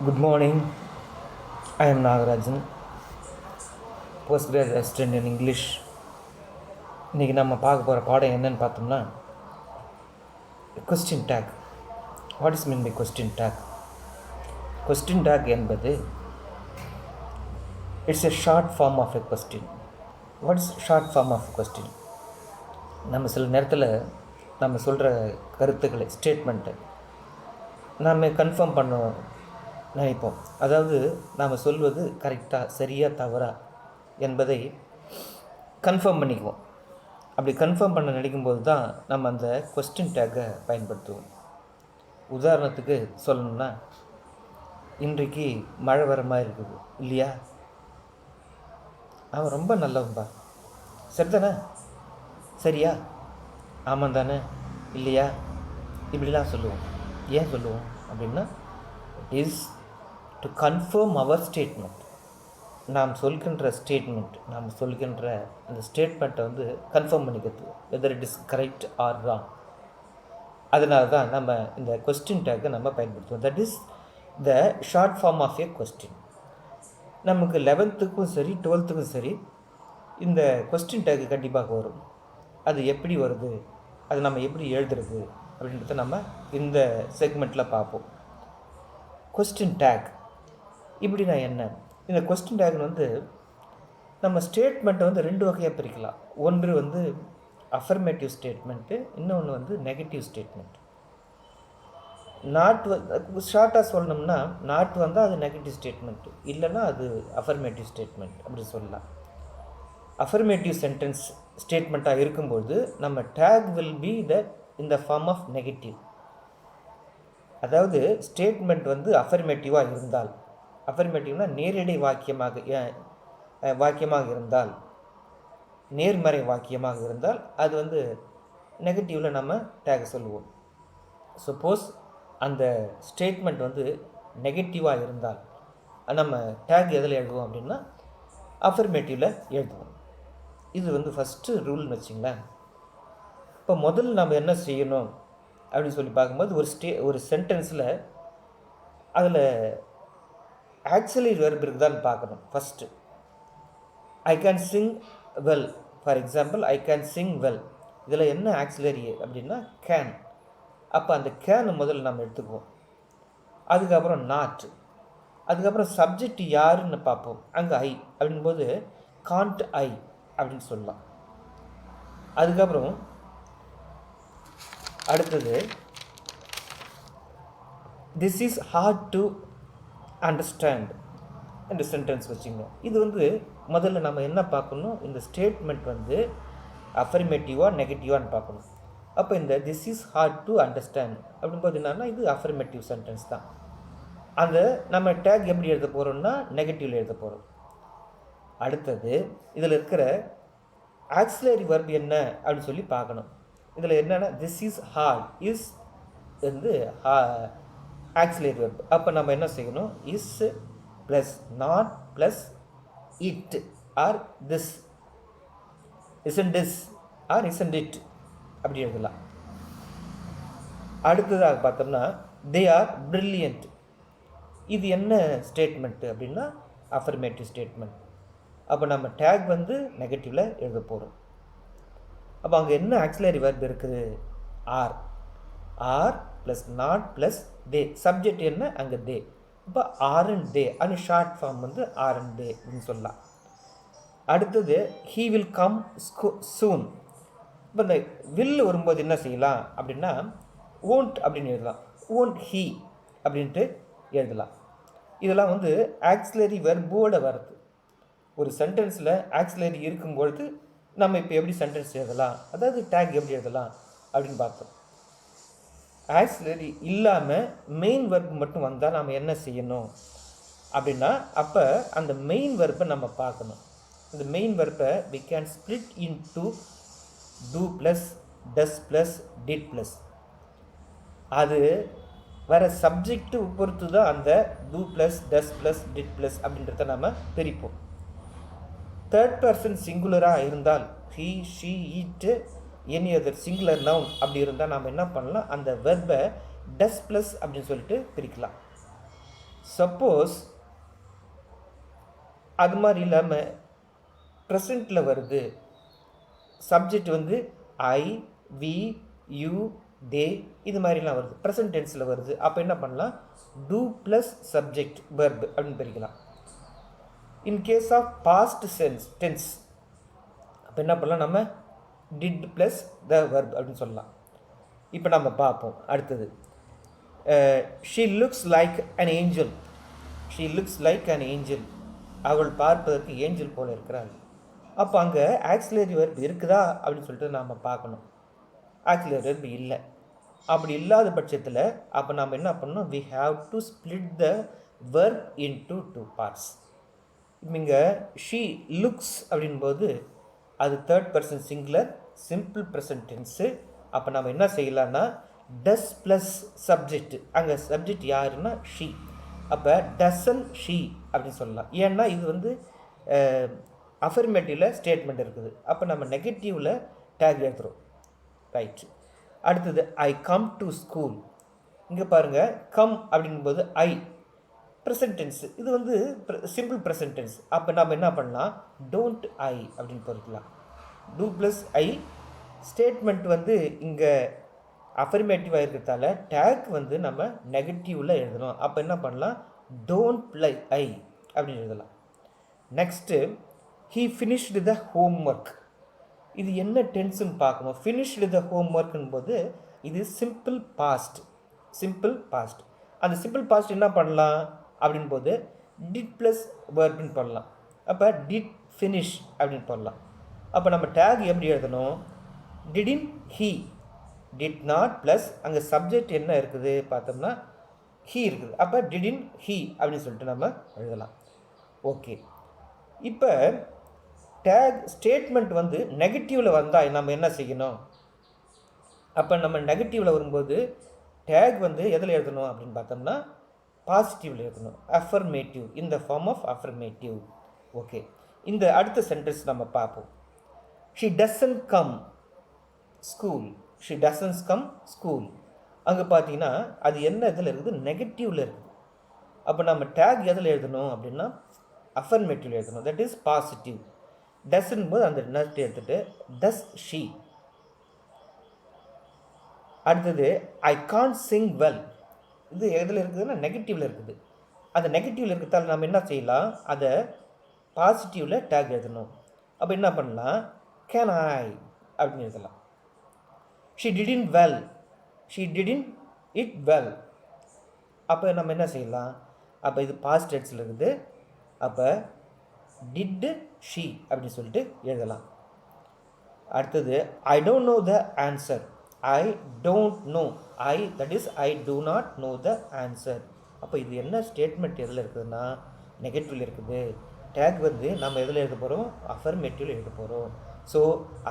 Good morning. I am Nagarajan, postgraduate assistant in English. இன்றைக்கி நம்ம பார்க்க போகிற பாடம் என்னன்னு பார்த்தோம்னா question tag. What is mean by question tag? Question tag என்பது it's a short form of a question. What is short form of question? நம்ம சில நேரத்தில் நம்ம சொல்கிற கருத்துக்களை, ஸ்டேட்மெண்ட்டை நாம் கன்ஃபார்ம் பண்ண நினைப்போம். அதாவது நாம் சொல்வது கரெக்டாக, சரியாக, தவறா என்பதை கன்ஃபார்ம் பண்ணிக்குவோம். அப்படி கன்ஃபார்ம் பண்ண நினைக்கும்போது தான் நம்ம அந்த கொஸ்டின் டேக்கை பயன்படுத்துவோம். உதாரணத்துக்கு சொல்லணும்னா, இன்றைக்கு மழை வர மாதிரி இருக்குது இல்லையா? அவன் ரொம்ப நல்லவன்பா, சரிதானே? சரியா? ஆமாம் தானே? இல்லையா? இப்படிலாம் சொல்லுவோம். ஏன் சொல்லுவோம் அப்படின்னா, is to confirm our statement. நாம் சொல்கின்ற ஸ்டேட்மெண்ட், நாம் சொல்கின்ற அந்த ஸ்டேட்மெண்ட்டை கன்ஃபார்ம் பண்ணிக்கிறது, whether it is correct or wrong. அதனால தான் நம்ம இந்த கொஸ்டின் டேக்கை நம்ம பயன்படுத்துவோம். That is the short form of a question. நமக்கு 11க்கும் சரி 12க்கும் சரி இந்த கொஸ்டின் டேக்கு கண்டிப்பாக வரும். அது எப்படி வருது, அது நம்ம எப்படி எழுதுறது அப்படின்றத நம்ம இந்த செக்மெண்ட்டில் பார்ப்போம். கொஸ்டின் டேக் இப்படின்னா என்ன? இந்த கொஸ்டின் டேக் நம்ம ஸ்டேட்மெண்ட்டை 2 வகையாக பிரிக்கலாம். ஒன்று அஃபர்மேட்டிவ் ஸ்டேட்மெண்ட்டு, இன்னொன்று நெகட்டிவ் ஸ்டேட்மெண்ட். நாட் ஷார்ட்டாக சொல்லணும்னா, நாட் வந்தால் அது நெகட்டிவ் ஸ்டேட்மெண்ட்டு, இல்லைன்னா அது அஃபர்மேட்டிவ் ஸ்டேட்மெண்ட் அப்படி சொல்லலாம். அஃபர்மேட்டிவ் சென்டென்ஸ் ஸ்டேட்மெண்ட்டாக இருக்கும்போது நம்ம tag will be in the form of negative. அதாவது ஸ்டேட்மெண்ட் அஃபர்மேட்டிவாக இருந்தால், அஃபர்மேட்டிவ்னா நேரடி வாக்கியமாக இருந்தால், நேர்மறை வாக்கியமாக இருந்தால் அது நெகட்டிவில் நம்ம டேக் சொல்லுவோம். சப்போஸ் அந்த ஸ்டேட்மெண்ட் நெகட்டிவாக இருந்தால் நம்ம டேக் எதில் எழுதுவோம் அப்படின்னா அஃபர்மேட்டிவில் எழுதுவோம். இது ஃபஸ்ட்டு ரூல்னு வச்சிங்களேன். இப்போ முதல்ல நம்ம என்ன செய்யணும் அப்படின்னு சொல்லி பார்க்கும்போது, ஒரு சென்டென்ஸில் அதில் ஆக்சிலரி வெர்ப் இருக்குதான்னு பார்க்கணும். First I can Singh well, for example I can Singh well, இதில் என்ன ஆக்சிலரி அப்படின்னா கேன். அப்போ அந்த கேன் முதல்ல நம்ம எடுத்துக்குவோம். அதுக்கப்புறம் நாட், அதுக்கப்புறம் சப்ஜெக்ட் யாருன்னு பார்ப்போம். அங்கே ஐ அப்படின்போது காண்ட் ஐ அப்படின்னு சொல்லலாம். அதுக்கப்புறம் அடுத்தது this is hard to understand என்ற சென்டென்ஸ் வச்சுங்க. இது முதல்ல நம்ம என்ன பார்க்கணும், இந்த ஸ்டேட்மெண்ட் அஃபர்மேட்டிவாக நெகட்டிவான்னு பார்க்கணும். அப்போ இந்த this is hard to understand அப்படின்போது என்னன்னா, இது அஃபர்மேட்டிவ் சென்டென்ஸ் தான். அந்த நம்ம டேக் எப்படி எழுத போகிறோம்னா நெகட்டிவில் எழுத போகிறோம். அடுத்தது இதில் இருக்கிற ஆக்சிலரி வெர்ப் என்ன அப்படின்னு சொல்லி பார்க்கணும். இதில் என்னென்னா this is hard is auxiliary verb. அப்போ நம்ம என்ன செய்யணும், is plus not plus it or this, isn't this or isn't it அப்படி எழுதலாம். அடுத்ததாக பார்த்தோம்னா தே ஆர் பிரில்லியன்ட். இது என்ன ஸ்டேட்மெண்ட்டு அப்படின்னா அஃபர்மேட்டிவ் ஸ்டேட்மெண்ட். அப்போ நம்ம டேக் நெகட்டிவில் எழுத போகிறோம். அப்போ அங்கே என்ன ஆக்சிலரி வெர்ப் இருக்குது, are. Are plus not plus they, subject என்ன அங்கே தே. இப்போ ஆர் அண்ட் தே, அது short form are and they அப்படின்னு சொல்லலாம். அடுத்தது ஹீ வில் கம் சூன். இப்போ இந்த வில் வரும்போது என்ன செய்யலாம் அப்படின்னா ஓன்ட் அப்படின்னு எழுதலாம், ஓன்ட் ஹீ அப்படின்ட்டு எழுதலாம். இதெல்லாம் ஆக்சிலரி வெர்போடு வருது. ஒரு சென்டென்ஸில் ஆக்சிலரி இருக்கும்பொழுது நம்ம இப்போ எப்படி சென்டென்ஸ் எழுதலாம், அதாவது டேக் எப்படி எழுதலாம் அப்படின்னு பார்த்தோம். ஆக்சிலரி இல்லாமல் மெயின் வெர்ப் மட்டும் வந்தால் நாம் என்ன செய்யணும் அப்படின்னா, அப்போ அந்த மெயின் வெர்ப்பை நம்ம பார்க்கணும். இந்த மெயின் வெர்ப்பை we can split into do plus does plus did plus. அது வேறு சப்ஜெக்ட்டு பொறுத்து தான் அந்த do plus does plus did plus அப்படின்றத நம்ம பிரிப்போம். தேர்ட் பர்சன் சிங்குலராக இருந்தால் he she it any other singular noun அப்படி இருந்தால் நாம் என்ன பண்ணலாம், அந்த வெர்பை டஸ் ப்ளஸ் அப்படின்னு சொல்லிட்டு பிரிக்கலாம். சப்போஸ் அது மாதிரி இல்லாமல் ப்ரெசண்ட்டில் வருது, சப்ஜெக்ட் வந்து ஐ, வி, யூ, தே இது மாதிரிலாம் வருது, ப்ரெசன்ட் டென்ஸில் வருது. அப்போ என்ன பண்ணலாம், டூ ப்ளஸ் சப்ஜெக்ட் வெர்ப் அப்படின்னு பிரிக்கலாம். In case of past tense அப்போ என்ன பண்ணலாம், நம்ம டிட் ப்ளஸ் த வெர்ப் அப்படின்னு சொல்லலாம். இப்போ நம்ம பார்ப்போம் அடுத்தது. She looks like an angel. She looks like an angel. அவள் பார்ப்பதற்கு ஏஞ்சல் போல இருக்கிறாள். அப்போ அங்கே ஆக்சிலரி வெர்ப் இருக்குதா அப்படின்னு சொல்லிட்டு நாம் பார்க்கணும். ஆக்சிலரி வெர்ப் இல்லை. அப்படி இல்லாத பட்சத்தில் அப்போ நாம் என்ன பண்ணணும், we have to split the verb into 2 parts. இங்கே ஷீ லுக்ஸ் அப்படின்போது அது third person singular simple present tense. அப்போ நம்ம என்ன செய்யலாம்னா டஸ் ப்ளஸ் சப்ஜெக்ட், அங்கே சப்ஜெக்ட் யாருன்னா ஷீ. அப்போ டசன் ஷீ அப்படின்னு சொல்லலாம். ஏன்னா இது வந்து அஃபர்மேட்டிவில் ஸ்டேட்மெண்ட் இருக்குது. அப்போ நம்ம நெகட்டிவில் டேக் எடுத்துகிறோம். ரைட். அடுத்தது ஐ கம் டு ஸ்கூல். இங்கே பாருங்கள், கம் அப்படிங்கும்போது ஐ ப்ரெசன்ட் டென்ஸ், இது வந்து சிம்பிள் ப்ரெசன்ட் டென்ஸ். அப்போ நம்ம என்ன பண்ணலாம், டோன்ட் ஐ அப்படின்னு பொறுக்கலாம். டூ ப்ளஸ் ஐ ஸ்டேட்மெண்ட் வந்து இங்கே அஃபர்மேட்டிவாக இருக்கிறதால டேக் வந்து நம்ம நெகட்டிவில் எழுதணும். அப்போ என்ன பண்ணலாம், டோன்ட் ப்ளை ஐ அப்படின்னு எழுதலாம். Next he finished the home work. இது என்ன டென்ஸுன்னு பார்க்கணும். ஃபினிஷ்டு த ஹோம் ஒர்க்குன்னு போது இது சிம்பிள் பாஸ்ட். Simple past. அந்த சிம்பிள் பாஸ்ட் என்ன பண்ணலாம் அப்படின் போது டிட் ப்ளஸ் வெர்ப்னு பண்ணலாம். அப்போ டிட் ஃபினிஷ் அப்படின்னு பண்ணலாம். அப்போ நம்ம டேக் எப்படி எழுதணும், டிடின் ஹீ, டிட் நாட் ப்ளஸ் அங்கே சப்ஜெக்ட் என்ன இருக்குது பார்த்தோம்னா ஹீ இருக்குது. அப்போ டிடின் ஹீ அப்படின்னு சொல்லிட்டு நம்ம எழுதலாம். ஓகே. இப்போ டேக் ஸ்டேட்மெண்ட் வந்து நெகட்டிவில் வந்தால் நம்ம என்ன செய்யணும், அப்போ நம்ம நெகட்டிவில் வரும்போது டேக் வந்து எதில் எழுதணும் அப்படின்னு பார்த்தோம்னா பாசிட்டிவில் எழுதணும். அஃபர்மேட்டிவ், இந்த ஃபார்ம் ஆஃப் அஃபர்மேட்டிவ். ஓகே. இந்த அடுத்த சென்டென்ஸ் நம்ம பார்ப்போம். She doesn't come school. She doesn't come school. அங்கே பார்த்தீங்கன்னா அது என்ன இதில் இருக்குது, நெகட்டிவில் இருக்குது. அப்போ நம்ம டேக் எதில் எழுதணும் அப்படின்னா அஃபர்மேட்டிவ் எழுதணும். That is positive. டஸ்ன்னு போது அந்த நட் எடுத்துகிட்டு டஸ் ஷீ. அடுத்தது ஐ கான்ட் சிங் வெல். இது எதில் இருக்குதுன்னா நெகட்டிவில் இருக்குது. அந்த நெகட்டிவில் இருக்கிறதால நம்ம என்ன செய்யலாம், அதை பாசிட்டிவில் டேக் எழுதணும். அப்போ என்ன பண்ணலாம், கேன் ஐ அப்படின்னு எழுதலாம். She didn't well. She didn't it well. அப்போ நம்ம என்ன செய்யலாம், அப்போ இது பாஸ்ட் டென்ஸில் இருக்குது. அப்போ டிட் ஷீ அப்படின்னு சொல்லிட்டு எழுதலாம். அடுத்தது I don't know the answer. I don't know. I that is I do not know the answer. அப்போ இது என்ன ஸ்டேட்மெண்ட் எதில் இருக்குதுன்னா நெகட்டிவில் இருக்குது. டேக் வந்து நம்ம எதில் எழுத போகிறோம், அஃபர்மேட்டிவில் எழுத போகிறோம். ஸோ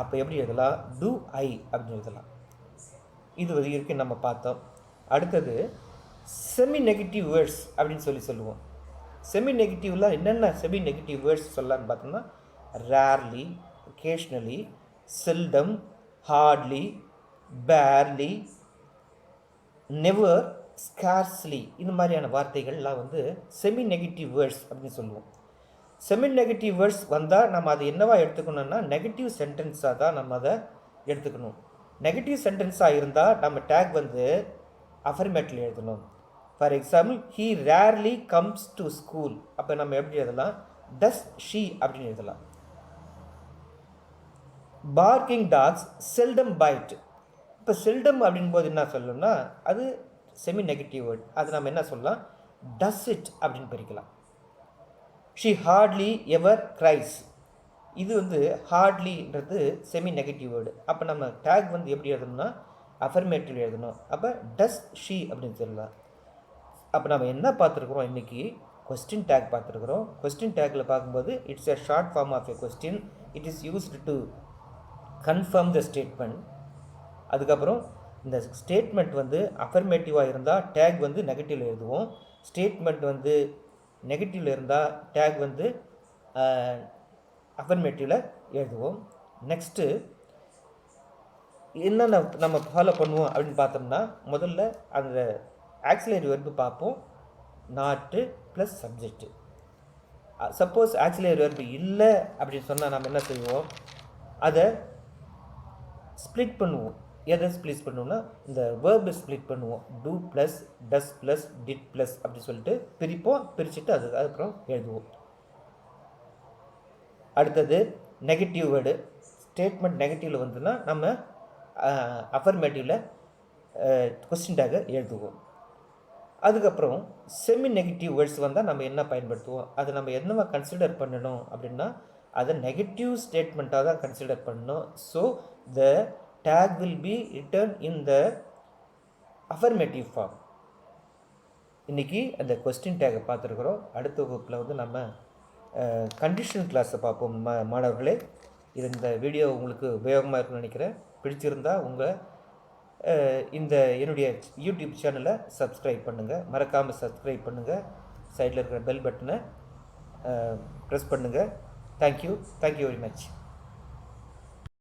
அப்போ எப்படி எழுதலாம், டூ ஐ அப்படின்னு எழுதலாம். இது வரைக்கும் நம்ம பார்த்தோம். அடுத்தது செமி நெகட்டிவ் வேர்ட்ஸ் அப்படின்னு சொல்லுவோம். செமி நெகட்டிவ்லாம் என்னென்ன செமி நெகட்டிவ் வேர்ட்ஸ் சொல்லலான்னு பார்த்தோம்னா rarely, occasionally, seldom, hardly, barely, never, scarcely, இந்த மாதிரியான வார்த்தைகள்லாம் வந்து செமி நெகட்டிவ் வேர்ட்ஸ் அப்படின்னு சொல்லுவோம். செமி நெகட்டிவ் வேர்ட்ஸ் வந்தால் நம்ம அதை என்னவா எடுத்துக்கணும்னா நெகட்டிவ் சென்டென்ஸாக தான் நம்ம அதை எடுத்துக்கணும். நெகட்டிவ் சென்டென்ஸாக இருந்தால் நம்ம டேக் வந்து அஃபர்மேட்டிவ் எழுதணும். For example he rarely comes to school. அப்போ நம்ம எப்படி எழுதலாம், டஸ் ஷீ அப்படின்னு எழுதலாம். Parking tax seldom byte. இப்போ செல்டம் அப்படின் போது என்ன சொல்லணும்னா அது செமி நெகட்டிவ் வேர்ட். அது நம்ம என்ன சொல்லலாம், டஸ் இட் அப்படின்னு பிரிக்கலாம். She hardly ever cries. இது வந்து ஹார்ட்லின்றது செமி நெகட்டிவ் வேர்டு. அப்போ நம்ம டேக் வந்து எப்படி எழுதணும்னா அஃபர்மேட்டிவ் எழுதணும். அப்போ டஸ் ஷீ அப்படின்னு சொல்லலாம். அப்போ நம்ம என்ன பார்த்துருக்குறோம் இன்றைக்கி, கொஸ்டின் டேக் பார்த்துருக்குறோம். கொஸ்டின் டேக்கில் பார்க்கும்போது it's a short form of a question. It is used to confirm the statement. அதுக்கப்புறம் இந்த ஸ்டேட்மெண்ட் வந்து அஃபர்மேட்டிவாக இருந்தால் டேக் வந்து நெகட்டிவில் எழுதுவோம். ஸ்டேட்மெண்ட் வந்து நெகட்டிவில் இருந்தால் டேக் வந்து அஃபர்மேட்டிவில் எழுதுவோம். நெக்ஸ்ட்டு என்னென்ன நம்ம ஃபாலோ பண்ணுவோம் அப்படின்னு பார்த்தோம்னா முதல்ல அந்த ஆக்சிலரி வெர்பு பார்ப்போம். நாட்டு plus subject. Suppose auxiliary verb இல்லை அப்படின்னு சொன்னால் நம்ம என்ன செய்வோம், அதை ஸ்ப்ளிட் பண்ணுவோம். எதை ஸ்ப்ளிட் பண்ணுவோம்னா இந்த வேர்பை ஸ்ப்ளிட் பண்ணுவோம். Do plus does plus did plus அப்படி சொல்லிட்டு பிரிப்போம். பிரிச்சுட்டு அதுக்கப்புறம் எழுதுவோம். அடுத்தது நெகட்டிவ் வேர்டு. ஸ்டேட்மெண்ட் நெகட்டிவில் வந்துன்னா நம்ம அஃபர்மேட்டிவில் கொஸ்டின் டேக்கை எழுதுவோம். அதுக்கப்புறம் செமி நெகட்டிவ் வேர்ட்ஸ் வந்தால் நம்ம என்ன பயன்படுத்துவோம், அதை நம்ம என்னவா கன்சிடர் பண்ணணும் அப்படின்னா அதை நெகட்டிவ் ஸ்டேட்மெண்ட்டாக தான் கன்சிடர் பண்ணணும். So the tag will be return in the affirmative form. இன்றைக்கி அந்த கொஸ்டின் டேக்கை பார்த்துருக்குறோம். அடுத்த வகுப்பில் வந்து நம்ம கண்டிஷன் கிளாஸை பார்ப்போம். மாணவர்களே, இந்த வீடியோ உங்களுக்கு உபயோகமாக இருக்குன்னு நினைக்கிறேன். பிடிச்சிருந்தால் இந்த என்னுடைய யூடியூப் சேனலை சப்ஸ்கிரைப் பண்ணுங்கள். மறக்காமல் சப்ஸ்கிரைப் பண்ணுங்கள். சைடில் இருக்கிற பெல் பட்டனை ப்ரெஸ் பண்ணுங்கள். Thank you very much.